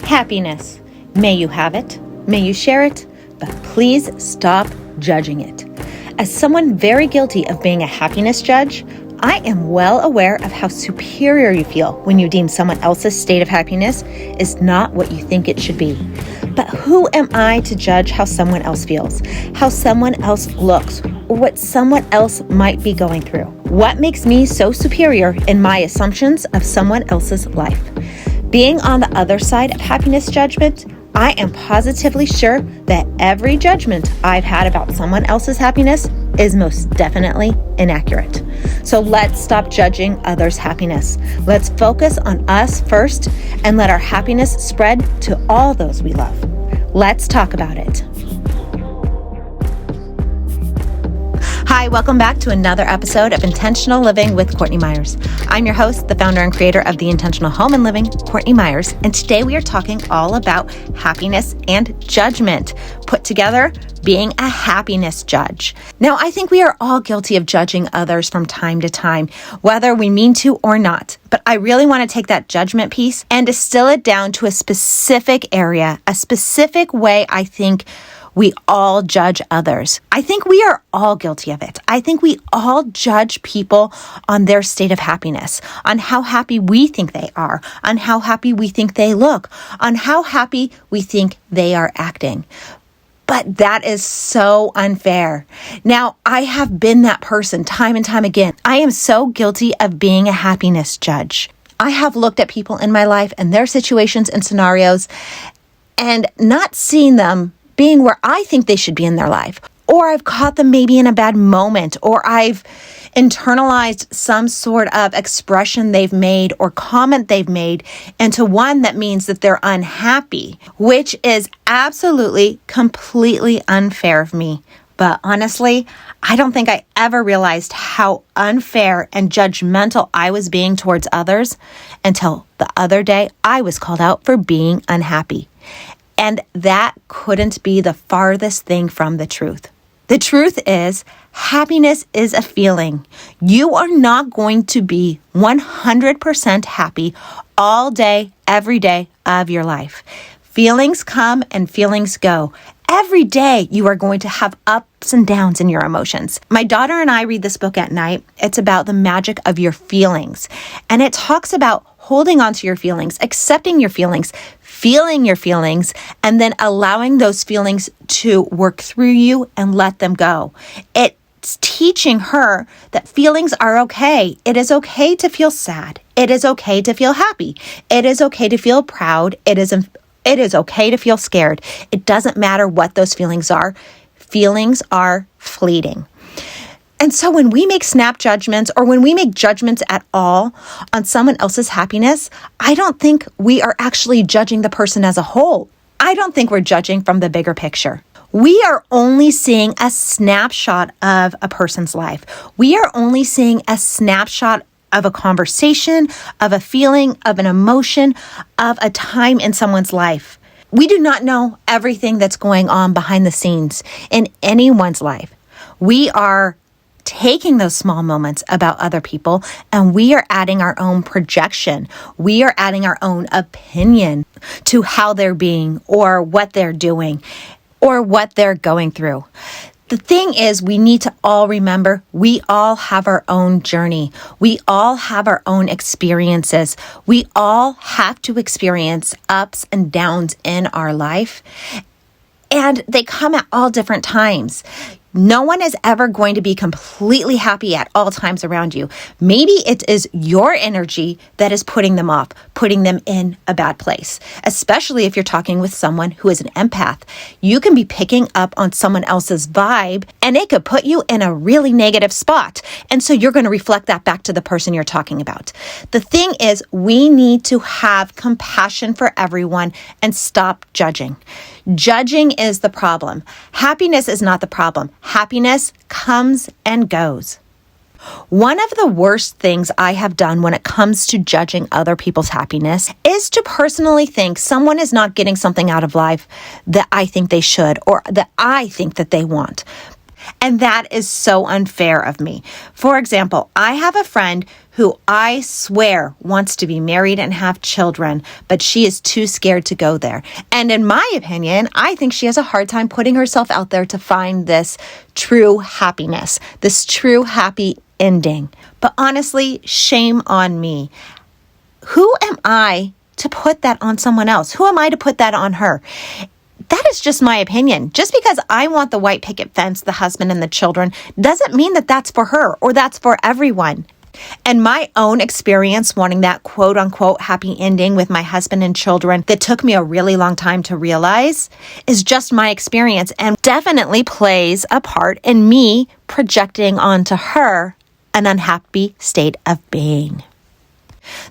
Happiness. May you have it, may you share it, but please stop judging it. As someone very guilty of being a happiness judge, I am well aware of how superior you feel when you deem someone else's state of happiness is not what you think it should be. But who am I to judge how someone else feels, how someone else looks, or what someone else might be going through? What makes me so superior in my assumptions of someone else's life? Being on the other side of happiness judgment, I am positively sure that every judgment I've had about someone else's happiness is most definitely inaccurate. So let's stop judging others' happiness. Let's focus on us first and let our happiness spread to all those we love. Let's talk about it. Hi, welcome back to another episode of Intentional Living with Courtney Meyers. I'm your host, the founder and creator of The Intentional Home and Living, Courtney Meyers, and today we are talking all about happiness and judgment, put together being a happiness judge. Now, I think we are all guilty of judging others from time to time, whether we mean to or not. But I really want to take that judgment piece and distill it down to a specific area, a specific way I think we all judge others. I think we are all guilty of it. I think we all judge people on their state of happiness, on how happy we think they are, on how happy we think they look, on how happy we think they are acting. But that is so unfair. Now, I have been that person time and time again. I am so guilty of being a happiness judge. I have looked at people in my life and their situations and scenarios and not seeing them being where I think they should be in their life. Or I've caught them maybe in a bad moment, or I've internalized some sort of expression they've made or comment they've made into one that means that they're unhappy, which is absolutely, completely unfair of me. But honestly, I don't think I ever realized how unfair and judgmental I was being towards others until the other day I was called out for being unhappy. And that couldn't be the farthest thing from the truth. The truth is, happiness is a feeling. You are not going to be 100% happy all day, every day of your life. Feelings come and feelings go. Every day you are going to have ups and downs in your emotions. My daughter and I read this book at night. It's about the magic of your feelings. And it talks about holding on to your feelings, accepting your feelings, feeling your feelings, and then allowing those feelings to work through you and let them go. It's teaching her that feelings are okay. It is okay to feel sad. It is okay to feel happy. It is okay to feel proud. It is okay to feel scared. It doesn't matter what those feelings are. Feelings are fleeting. And so when we make snap judgments or when we make judgments at all on someone else's happiness, I don't think we are actually judging the person as a whole. I don't think we're judging from the bigger picture. We are only seeing a snapshot of a person's life. We are only seeing a snapshot of a conversation, of a feeling, of an emotion, of a time in someone's life. We do not know everything that's going on behind the scenes in anyone's life. We are taking those small moments about other people and we are adding our own projection. We are adding our own opinion to how they're being or what they're doing or what they're going through. The thing is, we need to all remember we all have our own journey. We all have our own experiences. We all have to experience ups and downs in our life. And they come at all different times. No one is ever going to be completely happy at all times around you. Maybe it is your energy that is putting them off, putting them in a bad place, especially if you're talking with someone who is an empath. You can be picking up on someone else's vibe and it could put you in a really negative spot. And so you're going to reflect that back to the person you're talking about. The thing is, we need to have compassion for everyone and stop judging. Judging is the problem. Happiness is not the problem. Happiness comes and goes. One of the worst things I have done when it comes to judging other people's happiness is to personally think someone is not getting something out of life that I think they should or that I think that they want. And that is so unfair of me. For example, I have a friend who I swear wants to be married and have children, but she is too scared to go there. And in my opinion, I think she has a hard time putting herself out there to find this true happiness, this true happy ending. But honestly, shame on me. Who am I to put that on someone else? Who am I to put that on her? That is just my opinion. Just because I want the white picket fence, the husband and the children, doesn't mean that that's for her or that's for everyone. And my own experience wanting that quote unquote happy ending with my husband and children that took me a really long time to realize is just my experience and definitely plays a part in me projecting onto her an unhappy state of being.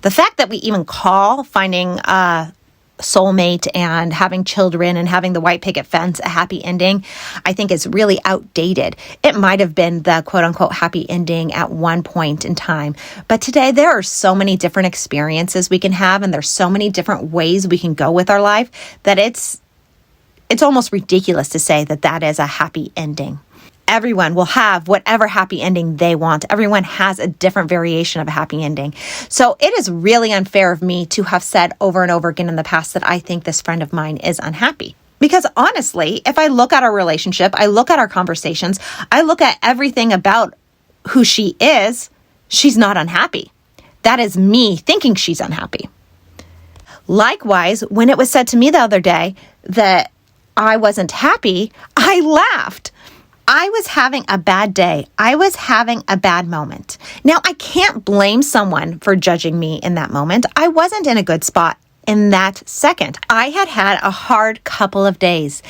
The fact that we even call finding a soulmate and having children and having the white picket fence a happy ending, I think is really outdated. It might have been the quote unquote happy ending at one point in time. But today there are so many different experiences we can have, and there's so many different ways we can go with our life that it's almost ridiculous to say that that is a happy ending. Everyone will have whatever happy ending they want. Everyone has a different variation of a happy ending. So it is really unfair of me to have said over and over again in the past that I think this friend of mine is unhappy. Because honestly, if I look at our relationship, I look at our conversations, I look at everything about who she is, she's not unhappy. That is me thinking she's unhappy. Likewise, when it was said to me the other day that I wasn't happy, I laughed. I was having a bad day. I was having a bad moment. Now, I can't blame someone for judging me in that moment. I wasn't in a good spot in that second. I had a hard couple of days,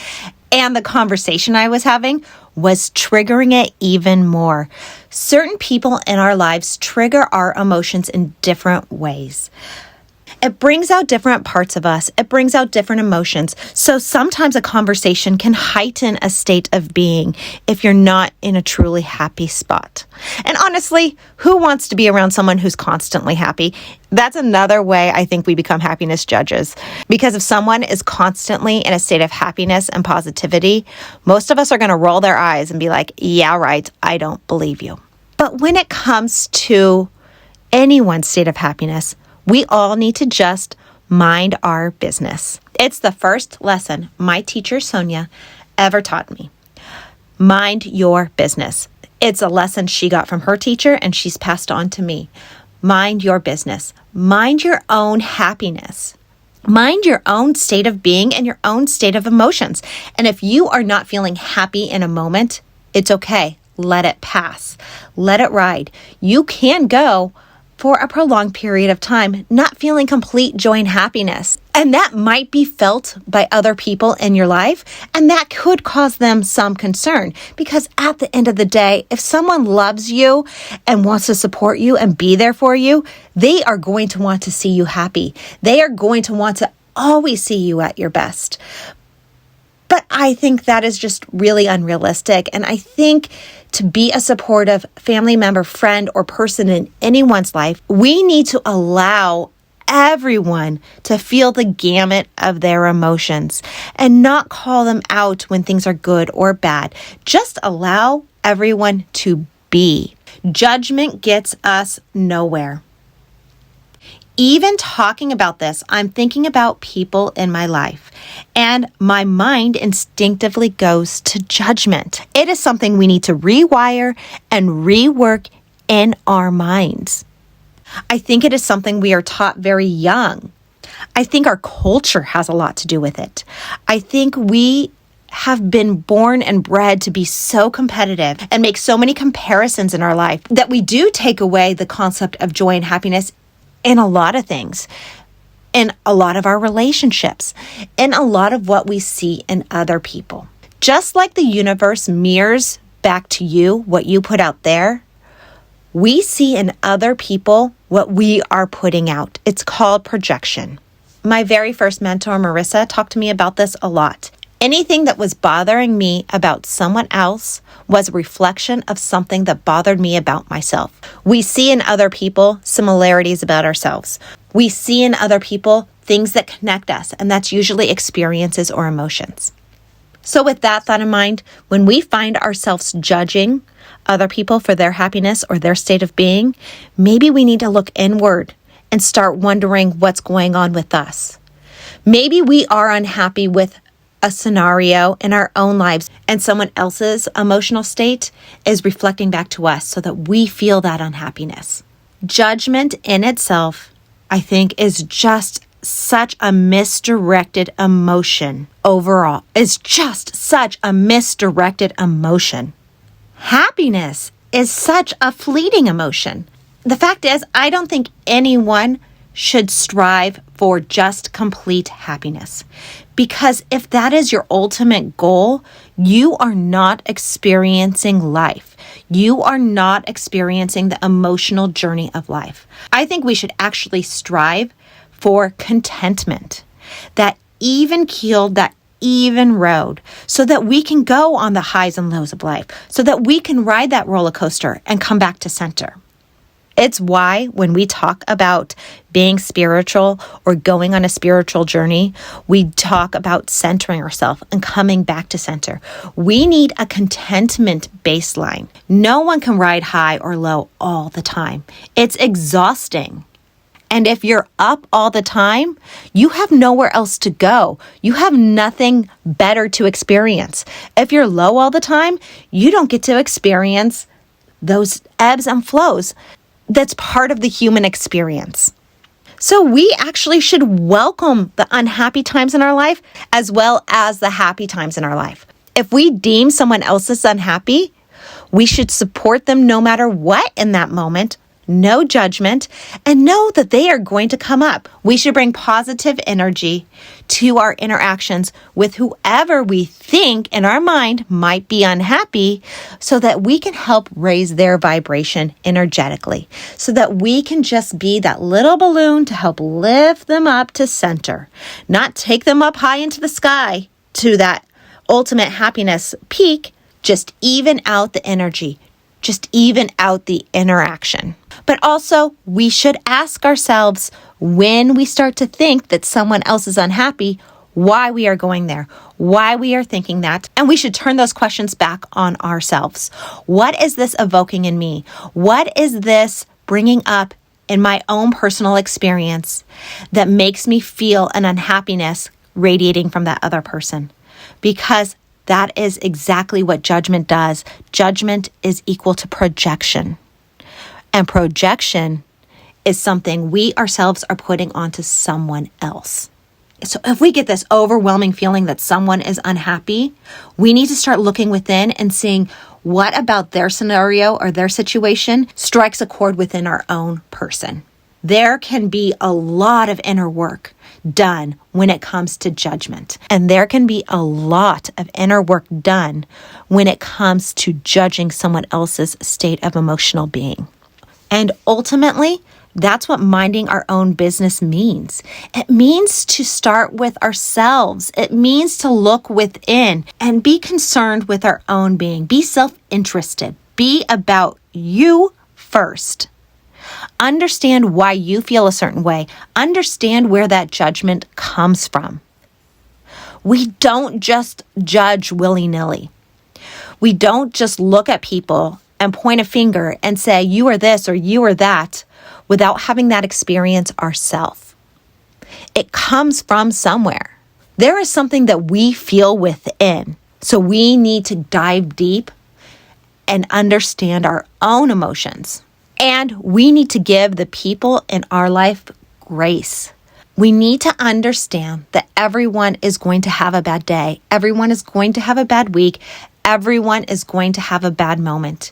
and the conversation I was having was triggering it even more. Certain people in our lives trigger our emotions in different ways. It brings out different parts of us. It brings out different emotions. So sometimes a conversation can heighten a state of being if you're not in a truly happy spot. And honestly, who wants to be around someone who's constantly happy? That's another way I think we become happiness judges. Because if someone is constantly in a state of happiness and positivity, most of us are going to roll their eyes and be like, yeah, right, I don't believe you. But when it comes to anyone's state of happiness, we all need to just mind our business. It's the first lesson my teacher, Sonia, ever taught me. Mind your business. It's a lesson she got from her teacher and she's passed on to me. Mind your business. Mind your own happiness. Mind your own state of being and your own state of emotions. And if you are not feeling happy in a moment, it's okay. Let it pass. Let it ride. You can go for a prolonged period of time, not feeling complete joy and happiness. And that might be felt by other people in your life, and that could cause them some concern. Because at the end of the day, if someone loves you and wants to support you and be there for you, they are going to want to see you happy. They are going to want to always see you at your best. But I think that is just really unrealistic. And I think to be a supportive family member, friend, or person in anyone's life, we need to allow everyone to feel the gamut of their emotions and not call them out when things are good or bad. Just allow everyone to be. Judgment gets us nowhere. Even talking about this, I'm thinking about people in my life, and my mind instinctively goes to judgment. It is something we need to rewire and rework in our minds. I think it is something we are taught very young. I think our culture has a lot to do with it. I think we have been born and bred to be so competitive and make so many comparisons in our life that we do take away the concept of joy and happiness in a lot of things, in a lot of our relationships, in a lot of what we see in other people. Just like the universe mirrors back to you what you put out there, we see in other people what we are putting out. It's called projection. My very first mentor, Marissa, talked to me about this a lot. Anything that was bothering me about someone else was a reflection of something that bothered me about myself. We see in other people similarities about ourselves. We see in other people things that connect us, and that's usually experiences or emotions. So with that thought in mind, when we find ourselves judging other people for their happiness or their state of being, maybe we need to look inward and start wondering what's going on with us. Maybe we are unhappy with a scenario in our own lives and someone else's emotional state is reflecting back to us so that we feel that unhappiness. Judgment in itself, I think, is just such a misdirected emotion overall. It's just such a misdirected emotion. Happiness is such a fleeting emotion. The fact is, I don't think anyone should strive for just complete happiness. Because if that is your ultimate goal, you are not experiencing life. You are not experiencing the emotional journey of life. I think we should actually strive for contentment, that even keeled, that even road, so that we can go on the highs and lows of life, so that we can ride that roller coaster and come back to center. It's why when we talk about being spiritual or going on a spiritual journey, we talk about centering ourselves and coming back to center. We need a contentment baseline. No one can ride high or low all the time. It's exhausting. And if you're up all the time, you have nowhere else to go. You have nothing better to experience. If you're low all the time, you don't get to experience those ebbs and flows. That's part of the human experience. So we actually should welcome the unhappy times in our life as well as the happy times in our life. If we deem someone else as unhappy, we should support them no matter what in that moment. No judgment, and know that they are going to come up. We should bring positive energy to our interactions with whoever we think in our mind might be unhappy so that we can help raise their vibration energetically, so that we can just be that little balloon to help lift them up to center, not take them up high into the sky to that ultimate happiness peak, just even out the energy, just even out the interaction. But also, we should ask ourselves when we start to think that someone else is unhappy, why we are going there, why we are thinking that. And we should turn those questions back on ourselves. What is this evoking in me? What is this bringing up in my own personal experience that makes me feel an unhappiness radiating from that other person? Because that is exactly what judgment does. Judgment is equal to projection. And projection is something we ourselves are putting onto someone else. So if we get this overwhelming feeling that someone is unhappy, we need to start looking within and seeing what about their scenario or their situation strikes a chord within our own person. There can be a lot of inner work done when it comes to judgment. And there can be a lot of inner work done when it comes to judging someone else's state of emotional being. And ultimately, that's what minding our own business means. It means to start with ourselves. It means to look within and be concerned with our own being. Be self-interested. Be about you first. Understand why you feel a certain way. Understand where that judgment comes from. We don't just judge willy-nilly. We don't just look at people and point a finger and say, you are this or you are that, without having that experience ourselves. It comes from somewhere. There is something that we feel within. So we need to dive deep and understand our own emotions. And we need to give the people in our life grace. We need to understand that everyone is going to have a bad day. Everyone is going to have a bad week. Everyone is going to have a bad moment.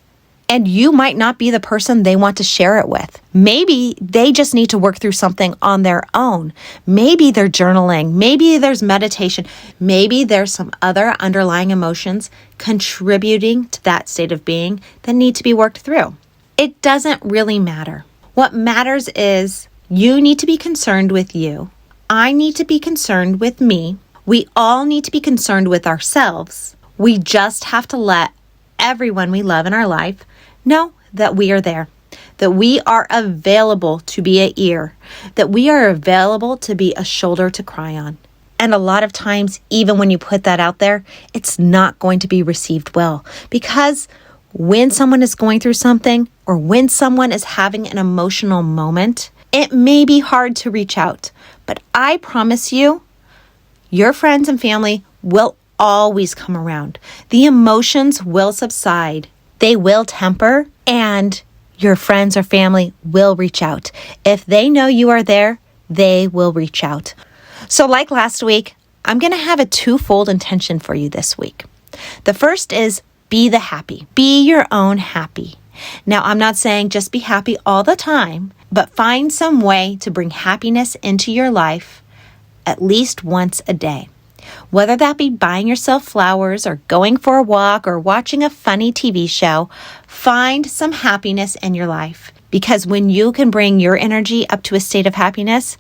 And you might not be the person they want to share it with. Maybe they just need to work through something on their own. Maybe they're journaling. Maybe there's meditation. Maybe there's some other underlying emotions contributing to that state of being that need to be worked through. It doesn't really matter. What matters is you need to be concerned with you. I need to be concerned with me. We all need to be concerned with ourselves. We just have to let everyone we love in our life know that we are there, that we are available to be an ear, that we are available to be a shoulder to cry on. And a lot of times, even when you put that out there, it's not going to be received well. Because when someone is going through something or when someone is having an emotional moment, it may be hard to reach out. But I promise you, your friends and family will always come around. The emotions will subside. They will temper, and your friends or family will reach out. If they know you are there, they will reach out. So like last week, I'm going to have a twofold intention for you this week. The first is be the happy. Be your own happy. Now, I'm not saying just be happy all the time, but find some way to bring happiness into your life at least once a day. Whether that be buying yourself flowers or going for a walk or watching a funny TV show, find some happiness in your life. Because when you can bring your energy up to a state of happiness,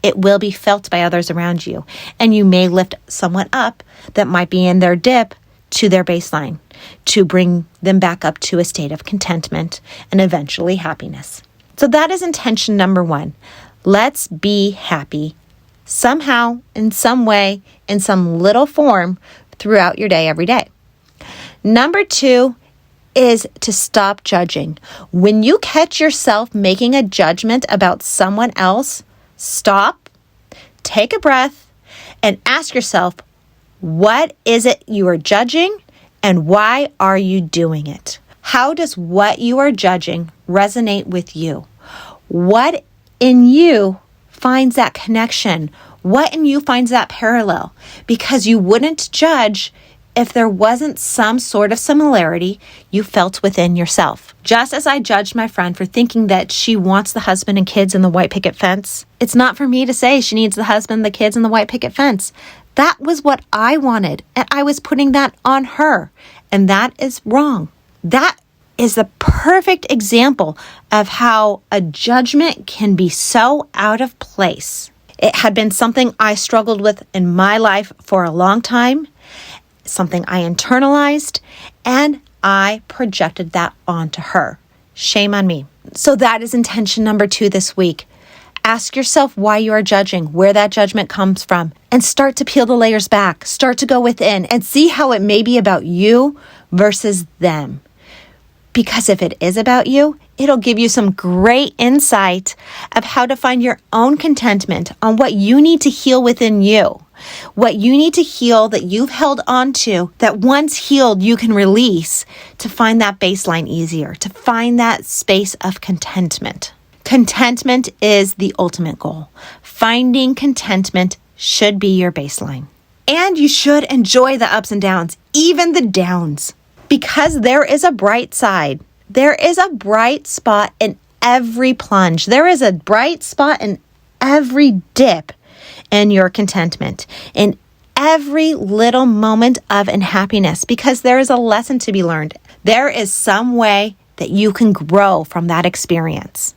it will be felt by others around you. And you may lift someone up that might be in their dip to their baseline to bring them back up to a state of contentment and eventually happiness. So that is intention number one. Let's be happy somehow, in some way, in some little form throughout your day, every day. Number two is to stop judging. When you catch yourself making a judgment about someone else, stop, take a breath, and ask yourself, what is it you are judging and why are you doing it? How does what you are judging resonate with you? What in you finds that connection? What in you finds that parallel? Because you wouldn't judge if there wasn't some sort of similarity you felt within yourself. Just as I judged my friend for thinking that she wants the husband and kids in the white picket fence, it's not for me to say she needs the husband, the kids, and the white picket fence. That was what I wanted, and I was putting that on her, and that is wrong. That is the perfect example of how a judgment can be so out of place. It had been something I struggled with in my life for a long time, something I internalized, and I projected that onto her. Shame on me. So that is intention number two this week. Ask yourself why you are judging, where that judgment comes from, and start to peel the layers back. Start to go within and see how it may be about you versus them. Because if it is about you, it'll give you some great insight of how to find your own contentment on what you need to heal within you. What you need to heal that you've held on to, that once healed you can release to find that baseline easier, to find that space of contentment. Contentment is the ultimate goal. Finding contentment should be your baseline. And you should enjoy the ups and downs, even the downs. Because there is a bright side. There is a bright spot in every plunge. There is a bright spot in every dip in your contentment, in every little moment of unhappiness, because there is a lesson to be learned. There is some way that you can grow from that experience.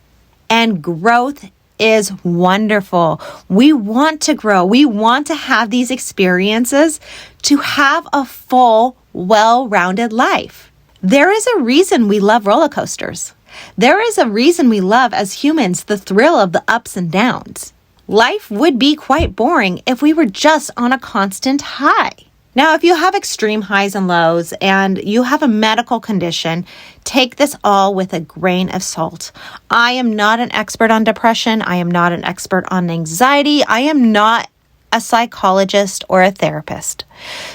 And growth is wonderful. We want to grow. We want to have these experiences to have a full, well-rounded life. There is a reason we love roller coasters. There is a reason we love, as humans, the thrill of the ups and downs. Life would be quite boring if we were just on a constant high. Now, if you have extreme highs and lows and you have a medical condition, take this all with a grain of salt. I am not an expert on depression. I am not an expert on anxiety. I am not a psychologist or a therapist.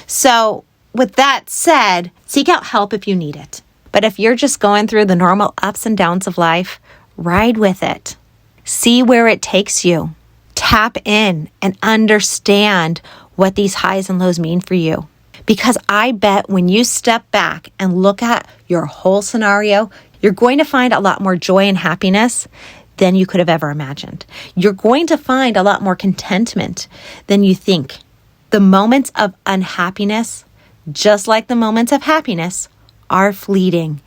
So with that said, seek out help if you need it. But if you're just going through the normal ups and downs of life, ride with it. See where it takes you. Tap in and understand what these highs and lows mean for you. Because I bet when you step back and look at your whole scenario, you're going to find a lot more joy and happiness than you could have ever imagined. You're going to find a lot more contentment than you think. The moments of unhappiness, just like the moments of happiness, are fleeting.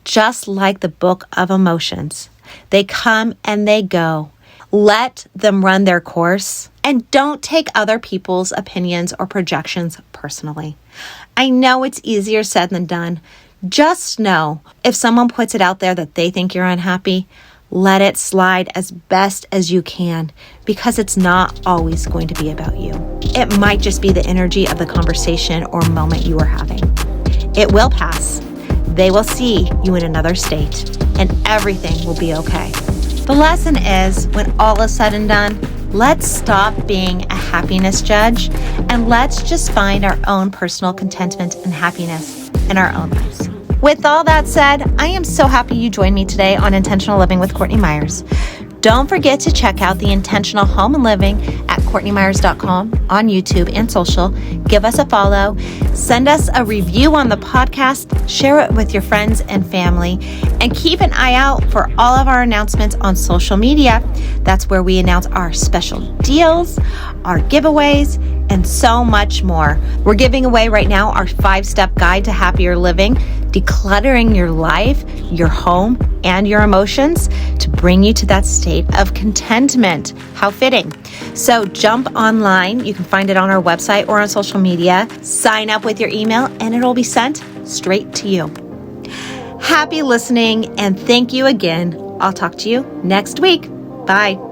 Just like the book of emotions. They come and they go. Let them run their course and don't take other people's opinions or projections personally. I know it's easier said than done. Just know if someone puts it out there that they think you're unhappy, let it slide as best as you can, because it's not always going to be about you. It might just be the energy of the conversation or moment you are having. It will pass. They will see you in another state, and everything will be okay. The lesson is, when all is said and done, let's stop being a happiness judge, and let's just find our own personal contentment and happiness in our own lives. With all that said, I am so happy you joined me today on Intentional Living with Courtney Meyers. Don't forget to check out the Intentional Home and Living at CourtneyMyers.com on YouTube and social. Give us a follow. Send us a review on the podcast. Share it with your friends and family. And keep an eye out for all of our announcements on social media. That's where we announce our special deals, our giveaways, and so much more. We're giving away right now our 5-step guide to happier living, decluttering your life, your home, and your emotions to bring you to that state of contentment. How fitting. So jump online. You can find it on our website or on social media. Sign up with your email and it'll be sent straight to you. Happy listening, and thank you again. I'll talk to you next week. Bye.